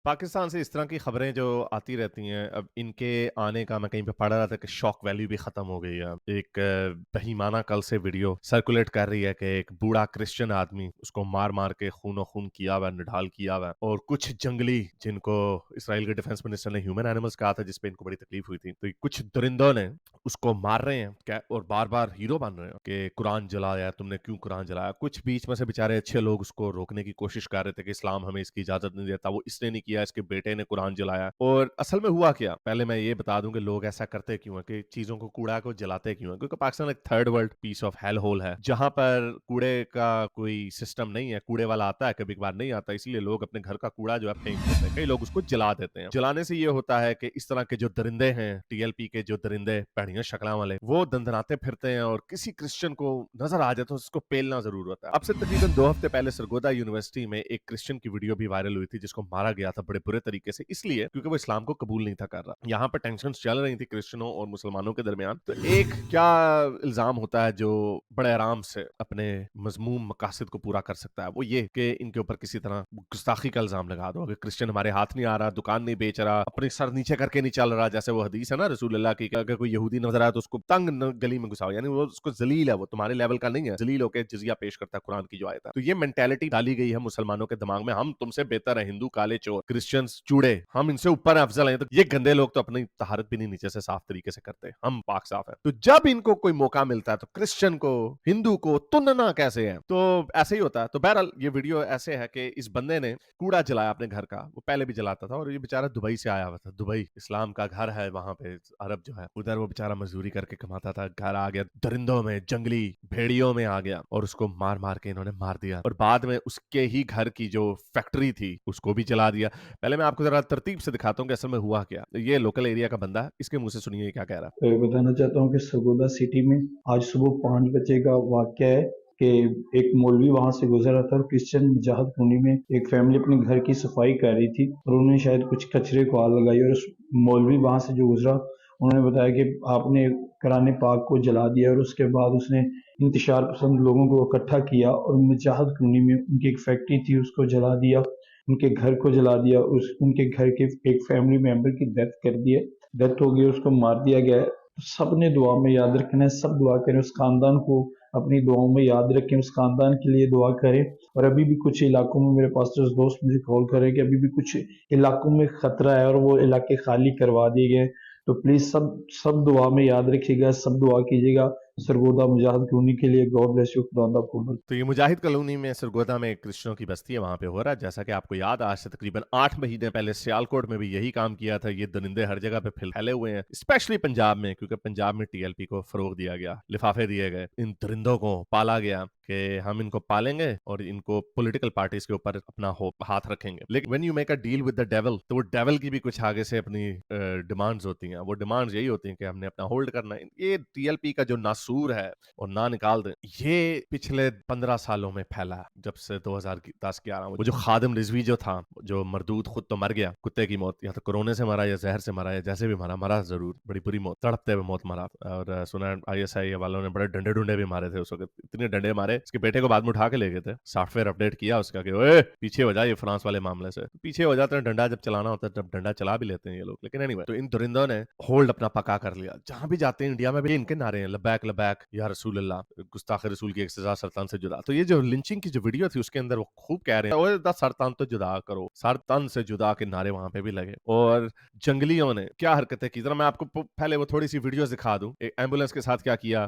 पाकिस्तान से इस तरह की खबरें जो आती रहती हैं, अब इनके आने का मैं कहीं पे पढ़ रहा था कि शॉक वैल्यू भी खत्म हो गई है। एक बेईमाना कल से वीडियो सर्कुलेट कर रही है कि एक बूढ़ा क्रिश्चियन आदमी उसको मार मार के खूनो खून किया हुआ, निढाल किया हुआ, और कुछ जंगली जिनको इसराइल के डिफेंस मिनिस्टर ने ह्यूमन एनिमल्स कहा था, जिसपे इनको बड़ी तकलीफ हुई थी, तो कुछ दरिंदों ने उसको मार रहे हैं क्या, और बार बार हीरो बन रहे हैं कि कुरान जलाया तुमने, क्यों कुरान जलाया। कुछ बीच में से बेचारे अच्छे लोग उसको रोकने की कोशिश कर रहे थे कि इस्लाम हमें इसकी इजाजत नहीं देता, वो इसने नहीं किया, इसके बेटे ने कुरान जलाया। और असल में हुआ क्या, पहले मैं ये बता दूं कि लोग ऐसा करते क्यों है, कि चीजों को, कूड़ा को जलाते क्यों है। क्योंकि पाकिस्तान एक third world peace of hell hole है, जहां पर कूड़े का कोई सिस्टम नहीं है। कूड़े वाला आता है, कभी कभार नहीं आता, इसलिए लोग अपने घर का कूड़ा जो है फेंक देते हैं। कई लोग उसको जला देते हैं। जलाने से ये होता है कि इस तरह के जो दरिंदे हैं, टीएलपी के जो दरिंदे बढ़िया शक्ला वाले, वो दंदनाते फिरते हैं, और किसी क्रिश्चियन को नजर आ जाए तो उसको पेलना जरूर होता है। अब से तकरीबन 2 हफ्ते पहले सरगोदा यूनिवर्सिटी में एक क्रिश्चियन की वीडियो भी वायरल हुई थी, जिसको मारा गया था बड़े बुरे तरीके से, इसलिए क्योंकि वो इस्लाम को कबूल नहीं था कर रहा। यहाँ पर टेंशन चल रही थी क्रिश्चियनों और मुसलमानों के दरमियान। तो एक क्या इल्जाम होता है जो बड़े आराम से अपने मजमूम मकासद को पूरा कर सकता है, वो ये कि इनके ऊपर किसी तरह गुस्ताखी का इल्जाम लगा दो। अगर क्रिश्चियन हमारे हाथ नहीं आ रहा, दुकान नहीं बेच रहा, अपने सर नीचे करके नहीं चल रहा, जैसे वो हदीस है ना रसूल अल्लाह की, अगर कोई यहूदी नजर आए तो उसको तंग गली में घुसाओ, यानी वो उसको जलील है, वो तुम्हारे लेवल का नहीं है, जलील होकर जिजिया पेश करता है कुरान की जो आयत है। तो ये मेंटेलिटी डाली गई है मुसलमानों के दिमाग में, हम तुमसे बेहतर है, हिंदू काले चोर, क्रिश्चियंस चूड़े, हम इनसे ऊपर अफजल हैं। तो ये गंदे लोग तो अपनी तहारत भी नहीं नीचे से साफ तरीके से करते, हम पाक साफ है। तो जब इनको कोई मौका मिलता है तो क्रिश्चियन को, हिंदू को तुनना कैसे है, तो ऐसे ही होता है। तो बहरहाल ये वीडियो ऐसे है कि इस बंदे ने कूड़ा जलाया अपने घर का, वो पहले भी जलाता था, और ये बेचारा दुबई से आया हुआ था। दुबई इस्लाम का घर है, वहां पे अरब जो है, उधर वो बेचारा मजदूरी करके कमाता था, घर आ गया दरिंदों में, जंगली भेड़ियों में आ गया, और उसको मार मार के इन्होंने मार दिया, और बाद में उसके ही घर की जो फैक्ट्री थी उसको भी जला दिया। पहले मैं आपको जरा तरतीब से दिखाता हूँ कि असल में हुआ क्या। ये लोकल एरिया का बंदा है, इसके मुंह से सुनिए क्या कह रहा बताना चाहता हूँ कि सरगोदा सिटी में आज सुबह 5 बजे का वाकया है कि एक मौलवी वहां से गुजर रहा था और क्रिश्चियन मुजाहिद कॉलोनी में एक फैमिली अपने घर की सफाई कर रही थी और उन्होंने शायद कुछ कचरे को आग लगाई और उस मौलवी वहां से जो गुजरा उन्होंने बताया कि आपने कुरान पाक को जला दिया। और उसके बाद उसने इंतशार पसंद लोगों को इकट्ठा किया और मुजाहिद कॉलोनी में उनकी एक फैक्ट्री थी उसको जला दिया, उनके घर को जला दिया, उनके घर के एक फैमिली मेंबर की डेथ हो गई, उसको मार दिया गया है। तो सब ने दुआ में याद रखना है, सब दुआ करें, उस खानदान को अपनी दुआओं में याद रखें, उस खानदान के लिए दुआ करें। और अभी भी कुछ इलाकों में मेरे पास्टर्स दोस्त मुझे कॉल कर रहे हैं कि अभी भी कुछ इलाकों में खतरा है और वो इलाके खाली करवा दिए गए। तो प्लीज सब सब दुआ में याद रखिएगा, सब दुआ कीजिएगा सरगोदा मुजाहिद कॉलोनी के लिए। गॉड ब्लेस यू, खुदा आपको। तो ये मुजाहिद कॉलोनी में सरगोदा में एक क्रिश्चियों की बस्ती है, वहां पे हो रहा है। जैसा कि आपको याद, आज से तकरीबन 8 महीने पहले सियालकोट में भी यही काम किया था। ये दरिंदे हर जगह पे फैले हुए हैं, स्पेशली पंजाब में, क्योंकि पंजाब में टीएलपी को फरोग दिया गया, लिफाफे दिए गए, इन दरिंदों को पाला गया कि हम इनको पालेंगे और इनको पॉलिटिकल पार्टीज के ऊपर अपना हाथ रखेंगे। लेकिन when you make a deal with the devil, तो वो डेविल की भी कुछ आगे से अपनी डिमांड्स होती हैं। वो डिमांड्स यही होती हैं कि हमने अपना होल्ड करना है। ये टीएलपी का जो नासूर है और ना निकाल दें, ये पिछले 15 सालों में फैला है, जब से 2010-11 वो जो खादिम रिजवी जो था, जो मरदूद, खुद तो मर गया, कुत्ते की मौत, या तो कोरोना से मरा या जहर से मरा या जैसे भी मरा, मरा जरूर, बड़ी बुरी मौत, तड़पते हुए मौत मरा। और सुना आईएसआई वालों ने बड़े डंडे डुंडे भी मारे थे उस वक्त, इतने डंडे मारे, इसके बेटे को बाद में उठा के ले गए थे, सॉफ्टवेयर अपडेट किया उसका कि ओए पीछे हो जाए, ये फ्रांस वाले मामले से पीछे हो जाते हैं। डंडा जब चलाना होता है तब डंडा चला भी लेते हैं ये लोग। लेकिन एनीवे, तो इन दरिंदों ने होल्ड अपना पक्का कर लिया। जहां भी जाते हैं इंडिया में भी इनके नारे हैं, लबैक लबैक या रसूल अल्लाह, गुस्ताख रसूल की एक सजा सरतान से जुदा। तो ये जो लिंचिंग की जो वीडियो थी उसके अंदर वो खूब कह रहे हैं, ओए दा सरतान तो जुदा करो, सरतान से जुदा के नारे वहां पे भी लगे। और जंगलियों ने क्या हरकतें की, जरा मैं आपको पहले वो थोड़ी सी वीडियो दिखा दूं। एक एम्बुलेंस के साथ क्या किया,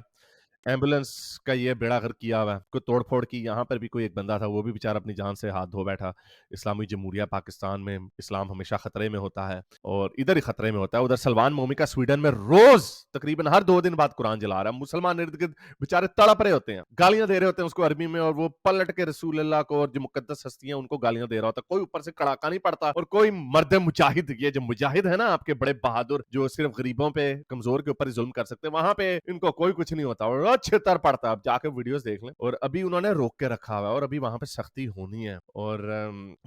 एम्बुलेंस का ये बेड़ा गर्क किया हुआ है, कोई तोड़ फोड़ की। यहाँ पर भी कोई एक बंदा था, वो भी बेचारा अपनी जान से हाथ धो बैठा। इस्लामी जमहूरिया पाकिस्तान में इस्लाम हमेशा खतरे में होता है, और इधर ही खतरे में होता है। उधर सलमान मोमिका स्वीडन में रोज तकरीबन हर 2 दिन बाद कुरान जला रहा है। मुसलमान इर्द गिर्द बेचारे तड़प रहे होते हैं, गालियां दे रहे होते हैं उसको अरबी में, और वो पलट के रसूल अल्लाह को और जो मुकद्दस हस्तियां उनको गालियां दे रहा होता है। कोई ऊपर से कड़ाका नहीं पड़ता, और कोई मर्द मुजाहिद, ये जो मुजाहिद है ना आपके बड़े बहादुर, जो सिर्फ गरीबों पे, कमजोर के ऊपर ही जुल्म कर सकते हैं, वहां पे इनको कोई कुछ नहीं होता। और वो छितर पड़ता है। आप जाके वीडियोस देख लें। और अभी उन्होंने रोक के रखा हुआ है और अभी वहां पे सख्ती होनी है। और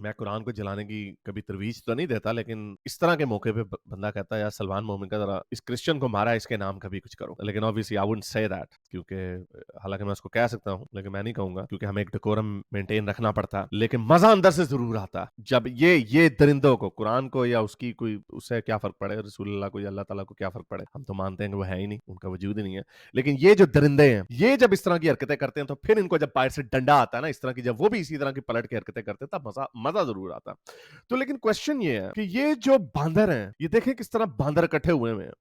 मैं कुरान को जलाने की कभी तरवीज तो नहीं देता, लेकिन इस तरह के मौके पे बंदा कहता है यार सलमान मोहम्मद का जरा इस क्रिश्चियन को मारा, इसके नाम कभी कुछ करो। लेकिन obviously I wouldn't say that, क्योंकि हालांकि मैं उसको कह सकता हूँ लेकिन मैं नहीं कहूंगा, क्योंकि हमें एक डेकोरम मेंटेन रखना पड़ता है। लेकिन मजा अंदर से जरूर आता जब ये दरिंदों को, कुरान को या उसकी कोई, उससे क्या फर्क पड़े, रसूलुल्लाह को या अल्लाह ताला को क्या फर्क पड़े, हम तो मानते हैं कि वो है ही नहीं, उनका वजूद ही नहीं है। लेकिन ये जो दरिंदे हैं, ये जब इस तरह की हरकतें करते हैं तो फिर इनको जब बाहर से डंडा आता है ना इस तरह की, जब वो भी इसी तरह की पलट के हरकतें करते हैं तब मजा जरूर आता। तो लेकिन क्वेश्चन ये है कि ये जो बांदर हैं, ये देखें किस तरह बांदर इकट्ठे हुए हैं।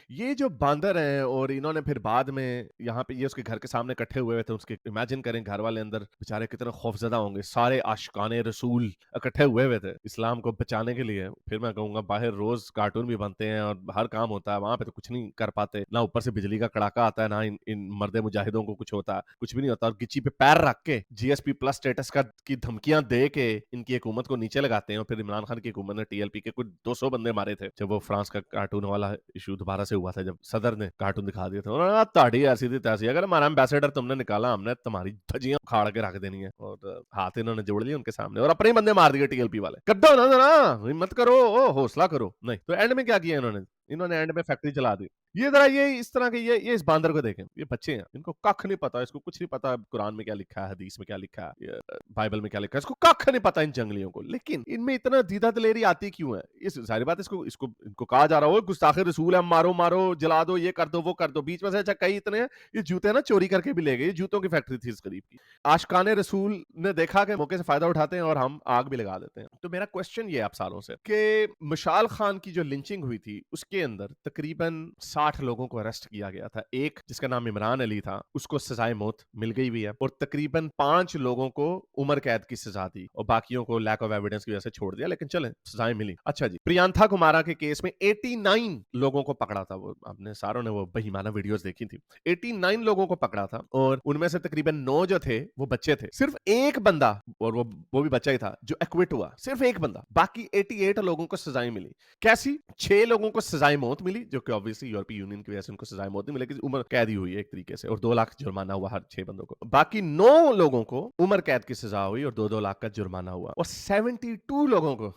ये जो बांदर हैं और इन्होंने फिर बाद में यहाँ पे ये उसके घर के सामने इकट्ठे हुए थे, उसके इमेजिन करें घर वाले अंदर बेचारे कितने खौफजदा होंगे, सारे आशिकाने रसूल इकट्ठे हुए थे इस्लाम को बचाने के लिए। फिर मैं कहूंगा बाहर रोज कार्टून भी बनते हैं और हर काम होता है, वहां पे तो कुछ नहीं कर पाते, ना ऊपर से बिजली का कड़ाका आता है, ना इन मर्दे मुजाहिदों को कुछ होता है, कुछ भी नहीं होता। और गिच्ची पे पैर रख के GSP प्लस स्टेटस की धमकियां दे के इनकी हुकूमत को नीचे लगाते हैं। और फिर इमरान खान की हुकूमत ने TLP के कुछ 200 बंदे मारे थे जब वो फ्रांस का कार्टून वाला इशू दोबारा से हुआ था, जब सदर ने कार्टून दिखा दिया था। उन्होंने ताड़ी ऐसी थी तैसी, अगर हमारा एम्बेसडर तुमने निकाला हमने तुम्हारी धजियां उखाड़ के रख देनी है। और हाथ इन्होंने जोड़ लिए उनके सामने और अपने ही बंदे मार दिए TLP वाले। कद्दो ना जरा, हिम्मत करो, हौसला करो। नहीं तो एंड में क्या किया इन्होंने एंड में फैक्ट्री चला दी। ये जरा ये इस तरह के ये इस बांदर को देखें, ये बच्चे हैं, इनको कख नहीं पता, इसको कुछ नहीं पता कुरान में क्या लिखा है, हदीस में क्या लिखा है, बाइबल में क्या लिखा है, इसको कख नहीं पता इन जंगलियों को। लेकिन इनमें इतना दीदा दिलेरी आती क्यों है? इस सारी बात इनको कहा जा रहा हो गुस्ताखे रसूल है, मारो मारो, जला दो, ये कर दो, वो कर दो। बीच में से अच्छा कई इतने ये जूते ना चोरी करके भी ले गए, जूतों की फैक्ट्री थी इस करीब की। आशिकाने रसूल ने देखा कि मौके से फायदा उठाते हैं और हम आग भी लगा देते हैं। तो मेरा क्वेश्चन ये आप सालों से कि मशाल खान की जो लिंचिंग हुई थी उसके अंदर तकरीबन 60 लोगों को अरेस्ट किया गया था। एक जिसका नाम इमरान अली था उसको सजाए मौत मिल गई हुई है, और तकरीबन 5 लोगों को उम्र कैद की सजा दी और बाकियों को लैक ऑफ एविडेंस की वजह से छोड़ दिया, लेकिन चले सजाएं मिली। अच्छा जी, प्रियंथा कुमारा के केस में 89 लोगों को पकड़ा था। वो आपने सारों ने वो बेईमाना वीडियोस देखी थी। 89 लोगों को पकड़ा था और उनमें से तकरीबन 9 जो थे वो बच्चे थे। सिर्फ एक बंदा, और वो भी बच्चा ही था, जो एक्विट हुआ, सिर्फ एक बंदा। बाकी 88 लोगों को सजाएं मिली। कैसी? 6 लोगों को सजाए मौत मिली, जो कि ऑब्वियसली यूरोपीय यूनियन की वजह से उनको सजाए मौत नहीं मिली, उम्र कैद ही हुई है एक तरीके से, और 2 लाख जुर्माना हुआ हर 6 बंदों को। बाकी 9 लोगों को उम्र कैद की सजा हुई और 2-2 लाख का जुर्माना हुआ, और 72 लोगों को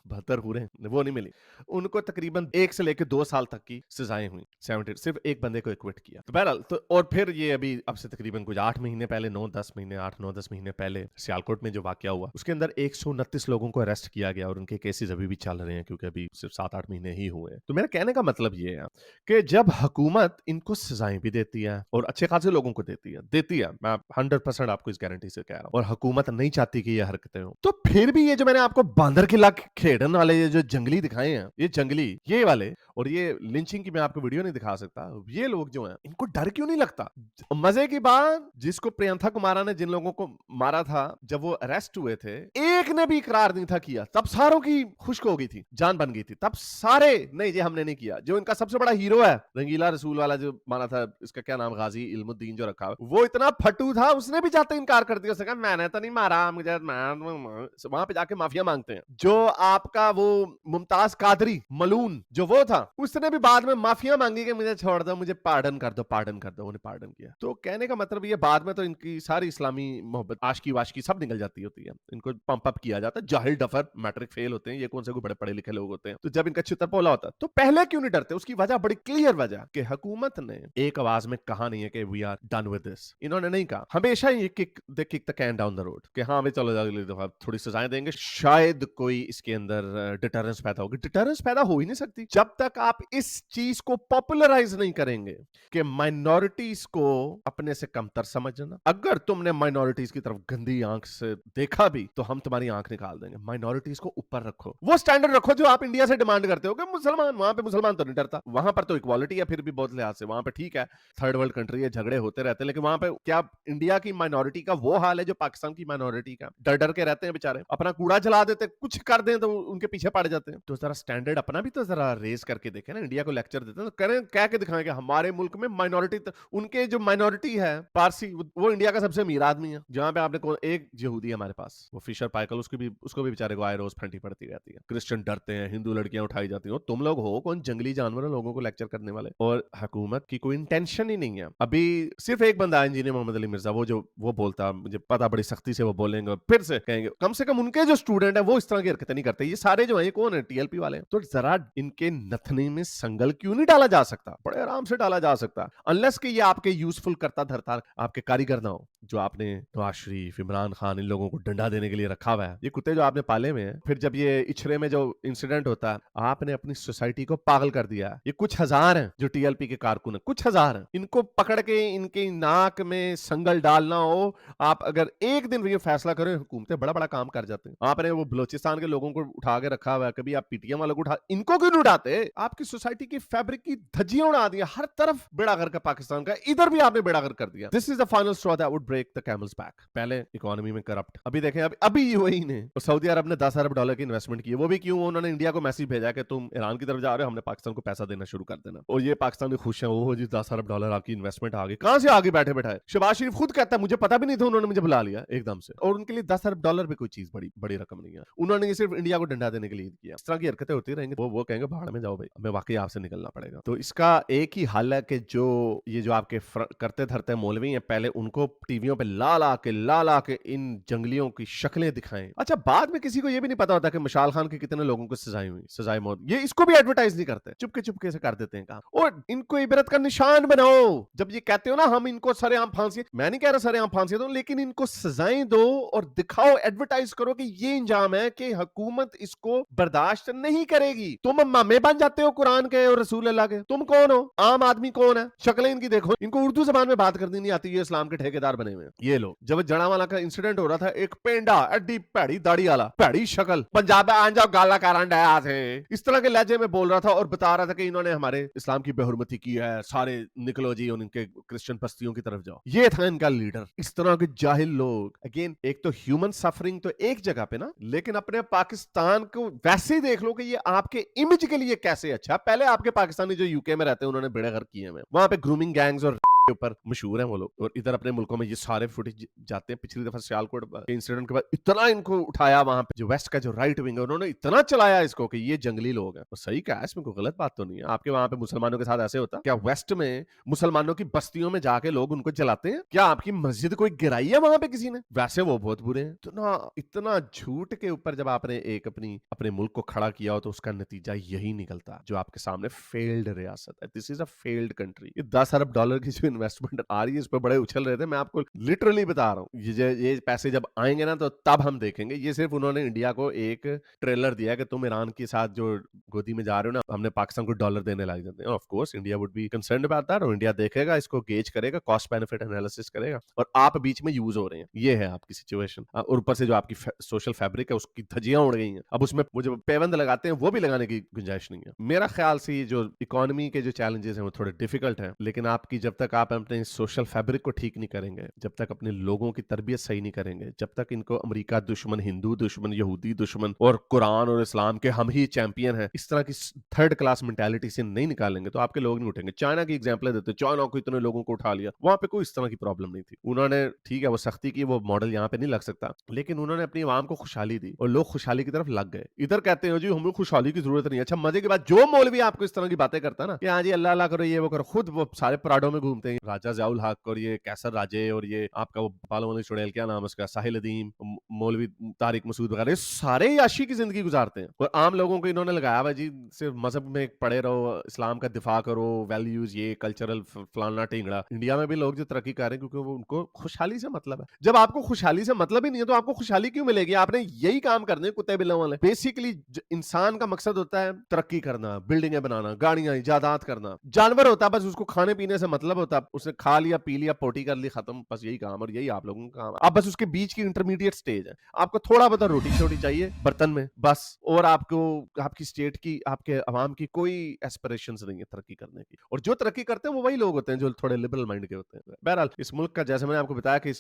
72 पूरे वो नहीं मिली, उनको तकरीबन 1 से लेकर 2 साल तक की सजाएं हुई। 70 सिर्फ एक बंदे को एक्विट किया। तो बहरहाल तो और फिर ये अभी अब से तकरीबन कुछ 8 महीने पहले, 9-10 महीने 8-9-10 महीने पहले सियालकोट में जो वाकया हुआ उसके अंदर 129 लोगों को अरेस्ट किया गया और उनके केसेस अभी भी चल रहे हैं, क्योंकि अभी सिर्फ 7-8 महीने ही हुए हैं। तो मेरा कहने का मतलब ये है कि जब हुकूमत इनको सजाएं भी देती है और अच्छे खासे लोगों को देती है, मैं 100% आपको इस गारंटी से कह रहा हूं, और हुकूमत नहीं चाहती कि ये हरकतें हो, तो फिर भी ये जो मैंने आपको बांदर के लाख खेड़न वाले ये जो जंगली दिखाए हैं, ये जंगली ये वाले, और ये लिंचिंग की मैं आपको वीडियो नहीं दिखा सकता, ये लोग जो हैं इनको डर क्यों नहीं लगता? मजे की बात, जिसको प्रियंथा कुमारा ने जिन लोगों को मारा था जब वो अरेस्ट हुए थे, एक ने भी इकरार नहीं था किया, तब सारों की खुश्क हो गई थी, जान बन गई थी, तब सारे नहीं जी हमने नहीं किया। जो इनका सबसे बड़ा हीरो है रंगीला रसूल वाला जो मारा था, इसका क्या नाम, गाजी इल्मुद्दीन जो रखा, वो इतना फटू था, उसने भी जाते इनकार कर दिया, उसने कहा मैंने तो नहीं मारा, मुझे वहां पे जाके माफिया मांगते हैं। जो आपका वो मुमताज कादरी मलून जो वो था, उसने भी बाद में माफिया मांगी कि मुझे छोड़ दो, मुझे पार्डन कर दो, उन्हें पार्डन किया। तो कहने का मतलब ये बाद में तो इनकी सारी इस्लामी मोहब्बत आशकी वाशकी सब निकल जाती होती है, इनको पंप अप किया जाता है। जाहिल डफर मैट्रिक फेल होते हैं, ये कौन से कोई बड़े पढ़े लिखे लोग होते हैं। तो जब इनका चित्र पोला होता है तो पहले क्यों नहीं डरते? उसकी वजह बड़ी क्लियर वजह कि हुकूमत ने एक आवाज में कहा नहीं है कि we are done with this. इन्होंने नहीं कहा, हमेशा ये kick the can down the road कि हाँ भाई चलो अगली दफा थोड़ी सजाएं देंगे, शायद कोई इसके अंदर डिटरेंस पैदा होगी। डिटरेंस पैदा हो ही नहीं सकती जब तक आप इस चीज को पॉपुलराइज नहीं करेंगे कि माइनॉरिटीज को अपने से कमतर समझना। अगर तुमने माइनॉरिटीज की तरफ गंदी आंख से देखा भी तो हम तुम्हारी आंख निकाल देंगे। माइनॉरिटीज को ऊपर रखो, वो स्टैंडर्ड रखो जो आप इंडिया से डिमांड करते हो कि मुसलमान, वहां पे मुसलमान तो नहीं डरता, वहां पर तो इक्वालिटी है फिर भी बहुत लिहाज से, वहां पे ठीक है, थर्ड वर्ल्ड कंट्री है, झगड़े होते रहते हैं, लेकिन वहां पे क्या इंडिया की माइनॉरिटी का वो हाल है जो पाकिस्तान की माइनॉरिटी का? डर डर के रहते हैं बेचारे, अपना कूड़ा जला देते, कुछ कर दें तो उनके पीछे पड़ जाते हैं। तो जरा स्टैंडर्ड अपना भी तो जरा रेज करके देखें ना। इंडिया को लेक्चर देते हैं तो करें, कह के दिखाएं कि हमारे मुल्क में माइनॉरिटी, उनके जो माइनॉरिटी है पारसी, वो इंडिया का सबसे अमीर आदमी है। जहां पे आपने एक यहूदी है हमारे पास, वो फिशर पाइकल, उसको भी बेचारे को आए रोज फंटी पड़ती रहती है। क्रिश्चियन डरते हैं, हिंदू लड़कियां उठाई जाती हैं। तुम लोग हो कौन जंगली जानवर लोगों को लेक्चर करने वाले? और हुकूमत की कोई इंटेंशन ही नहीं है। अभी सिर्फ एक बंदा है इंजीनियर मोहम्मद अली मिर्जा, वो बोलता, मुझे पता बड़ी सख्ती से वो बोलेंगे और फिर से कहेंगे। कम से कम उनके जो स्टूडेंट है वो इस तरह की हरकतें नहीं करते। ये सारे जो है ये कौन है? टीएलपी वाले। तो जरा इनके नथने में संगल क्यों नहीं डाला जा सकता? बड़े आराम से डाला जा सकता, अनलेस कि ये आपके यूजफुल करता धरता आपके कारीगर ना हो। जो आपने नवाज शरीफ, इमरान खान, इन लोगों को डंडा देने के लिए रखा हुआ है, ये कुत्ते जो आपने पाले में हैं, फिर जब ये इछरे में जो इंसिडेंट होता है, आपने अपनी सोसाइटी को पागल कर दिया। ये कुछ हजार हैं जो टीएलपी के कारकुन हैं, कुछ हजार हैं। इनको पकड़ के इनके नाक में संगल डालना हो, आप अगर एक दिन ये फैसला करें, हुकूमतें बड़ा बड़ा काम कर जाते हैं। आपने वो बलोचिस्तान के लोगों को उठा के रखा हुआ है, कभी आप पीटीएम वालों को उठा, इनको क्यों नहीं उठाते? आपकी सोसाइटी की फैब्रिक की धज्जियां उड़ा दी, हर तरफ बेड़ागर का पाकिस्तान का, इधर भी आपने बेड़ागर कर दिया। This is the final straw that would break the camel's back. पहले इकोनॉमी में करप्ट, अभी देखें अभी वही ने सऊदी अरब ने 10 अरब डॉलर की इन्वेस्टमेंट की। वो भी क्यों? उन्होंने इंडिया को मैसेज भेजा कि तुम ईरान की तरफ जा रहे हो, हमने पाकिस्तान को पैसा देना शुरू कर देना। और ये पाकिस्तान भी खुश है, वो जी 10 अरब डॉलर आपकी इन्वेस्टमेंट आ गई। कहां से आगे बैठे बैठाए? शहबाज शरीफ खुद कहता है मुझे पता भी नहीं था, उन्होंने मुझे बुला लिया एकदम से। और उनके लिए 10 अरब डॉलर भी कोई चीज बड़ी बड़ी रकम नहीं है। उन्होंने ये सिर्फ इंडिया को डंडा देने के लिए किया। इस तरह की हरकतें होती रहेंगी, वो कहेंगे भाड़ में जाओ भाई, हमें वाकई आपसे निकलना पड़ेगा। तो इसका एक ही हल है कि जो आपके करते धरते मौलवी हैं, पहले उनको टीवियों पे ला ला के इन जंगलियों की शक्लें दिखाएं। अच्छा, बाद में किसी को ये भी नहीं पता होता कि मशाल खान के कितने लोगों को सजाएं मौत, ये इसको भी एडवर्टाइज नहीं करते, चुपके से कर देते हैं काम। और इनको इबरत का निशान बनाओ। जब ये कहते हो ना हम इनको सरेआम फांसी, मैं नहीं कह रहा सरेआम फांसी दो, लेकिन इनको सजाएं दो और दिखाओ, एडवर्टाइज करो कि ये इंजाम है कि हुकूमत इसको बर्दाश्त नहीं करेगी। तुम मामे बन जाते हो कुरान के और रसूल अल्लाह के। तुम कौन हो? आम आदमी कौन है? शक्लें इनकी देखो, इनको उर्दू जबान में बात करनी नहीं आती। ये इस्लाम के ठेकेदार बने हुए हैं ये लोग। जब जड़ावाला का इंसिडेंट हो रहा था, एक पेंडा एडी भैड़ी दाढ़ी वाला, भैड़ी शक्ल, पंजाब आ जाओ गाला कारण डाया थे, इस तरह के लहजे में बोल रहा था और बता रहा था कि इन्होंने हमारे इस्लाम की बेहुरमती की है, सारे निकलो जी उनके क्रिश्चियन बस्तियों की तरफ जाओ। ये था इनका लीडर। इस तरह के जाहिल लोग, अगेन एक तो ह्यूमन सफरिंग तो एक जगह पे ना, लेकिन अपने पाकिस्तान को वैसे ही देख लो कि ये आपके इमेज के लिए कैसे अच्छा। पहले आपके पाकिस्तानी जो यूके में रहते हैं उन्होंने बेड़े गर्क किए हैं, वहां पे ग्रूमिंग गैंग्स और के ऊपर मशहूर हैं वो लोग। और इधर अपने मुल्कों में ये सारे फुटेज जाते हैं। पिछली दफा सियालकोट के इंसिडेंट के बाद इतना इनको उठाया, वहां पे जो वेस्ट का जो राइट विंग है उन्होंने इतना चलाया इसको कि ये जंगली लोग हैं। और सही कहा, इसमें कोई गलत बात तो नहीं है। आपके वहां पे मुसलमानों के साथ ऐसे होता क्या? वेस्ट में मुसलमानों की बस्तियों में जाके लोग उनको जलाते हैं क्या? आपकी मस्जिद कोई गिराई है वहां पे किसी ने? वैसे वो बहुत बुरे हैं। तो ना इतना झूठ के ऊपर जब आपने एक अपने मुल्क को खड़ा किया हो तो उसका नतीजा यही निकलता जो आपके सामने फेल्ड रियासत है। This is a failed country. 10 Arab dollar की जो इन्वेस्टमेंट आ रही है इस पे बड़े उछल रहे थे। मैं आपको लिटरली बता रहा हूँ, ये पैसे जब आएंगे ना तो तब हम देखेंगे। ये सिर्फ उन्होंने इंडिया को एक ट्रेलर दिया कि तुम ईरान के साथ जो गोदी में जा रहे हो ना, हमने पाकिस्तान को डॉलर देने लग जाते हैं। Of course India would be concerned about that, और इंडिया देखेगा, इसको गेज करेगा, कॉस्ट बेनिफिट एनालिसिस करेगा, और आप बीच में यूज हो रहे हैं। ये है आपकी सिचुएशन। और ऊपर से जो आपकी सोशल फैब्रिक है उसकी धज्जियां उड़ गई हैं। अब उसमें वो जो पेबंद लगाते हैं वो भी लगाने की गुंजाइश नहीं है। मेरा ख्याल से जो इकोनॉमी के जो चैलेंजेस हैं वो थोड़े डिफिकल्ट हैं, लेकिन आपकी जब तक आप अपने सोशल फैब्रिक को ठीक नहीं करेंगे, जब तक अपने लोगों की तरबियत सही नहीं करेंगे, जब तक इनको अमेरिका दुश्मन, हिंदू दुश्मन, यहूदी दुश्मन और कुरान और इस्लाम के हम ही चैंपियन हैं, इस तरह की थर्ड क्लास मेंटालिटी से नहीं निकालेंगे तो आपके लोग नहीं उठेंगे। चाइना की एग्जांपल देते हैं, चाइना को इतने लोगों को उठा लिया, वहां पे कोई इस तरह की प्रॉब्लम नहीं थी। उन्होंने ठीक है वो सख्ती की, वो मॉडल यहाँ पे नहीं लग सकता, लेकिन उन्होंने अपनी आवाम को खुशहाली दी और लोग खुशहाली की तरफ लग गए। इधर कहते हैं जी हमें खुशहाली की जरूरत नहीं है। अच्छा, मजे की बात, जो मौलवी आपको इस तरह की बातें करता है ना कि हाँ जी अल्लाह अल्लाह करो, ये वो करो, खुद वो सारे पराडों में घूमते हैं। राजा ज़ियाउल हक और ये कैसर राजे और ये आपका वो बालों वाली चुड़ैल, क्या नाम है उसका, साहिल अदीम, मौलवी तारिक मसूद वगैरह, सारे याशी की जिंदगी गुजारते हैं। और आम लोगों को इन्होंने लगाया हुआ जी सिर्फ मजहब में पड़े रहो, इस्लाम का दिफा करो, वैल्यूज ये कल्चरल फलाना टिंगड़ा। इंडिया में भी लोग जो तरक्की कर रहे हैं क्योंकि वो उनको खुशहाली से मतलब है। जब आपको खुशहाली से मतलब ही नहीं है तो आपको खुशहाली क्यों मिलेगी? आपने यही काम करने कुत्ते बिल्लों वाले। बेसिकली इंसान का मकसद होता है तरक्की करना, बिल्डिंगें बनाना, गाड़ियां, इजादात करना। जानवर होता है बस उसको खाने पीने से मतलब होता है, उसने खा लिया, पी लिया, पोटी कर ली, खत्म, बस यही काम, और यही आप लोगों का काम है। अब बस उसके बीच की इंटरमीडिएट स्टेज है, आपको थोड़ा बहुत रोटी छोटी चाहिए बर्तन में बस, और आपको आपकी स्टेट की, आपके अवाम की कोई एस्पिरेशंस नहीं है तरक्की करने की। और जो तरक्की करते हैं वो वही लोग होते हैं जो थोड़े लिबरल माइंड के होते हैं। बहरहाल इस मुल्क का, जैसे मैंने आपको बताया कि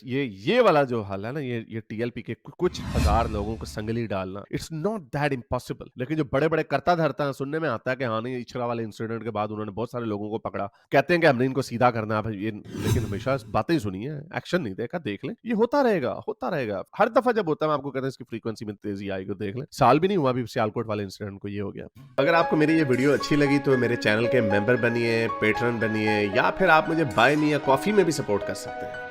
ये वाला जो हाल है ना, ये टीएलपी के कुछ हजार लोगों को संगली डालना, इट्स नॉट दैट इम्पॉसिबल। लेकिन जो बड़े बड़े करता धरता है, सुनने में आता है कि हाँ नहीं, इछरा वाले इंसिडेंट के बाद उन्होंने बहुत सारे लोगों को पकड़ा, कहते हैं कि हमने इनको सीधा करना है ये, लेकिन हमेशा बातें सुनी है, एक्शन नहीं देखा। देख लें, ये होता रहेगा हर दफा जब होता है। मैं आपको कहता हूं इसकी फ्रीक्वेंसी में तेजी आएगी, देख लें, साल भी नहीं हुआ अभी सियालकोट वाले इंसिडेंट को, ये हो गया। अगर आपको मेरी ये वीडियो अच्छी लगी तो मेरे चैनल के मेंबर बनिए, पेट्रन बनिए, या फिर आप मुझे बाय मी या कॉफी में भी सपोर्ट कर सकते हैं।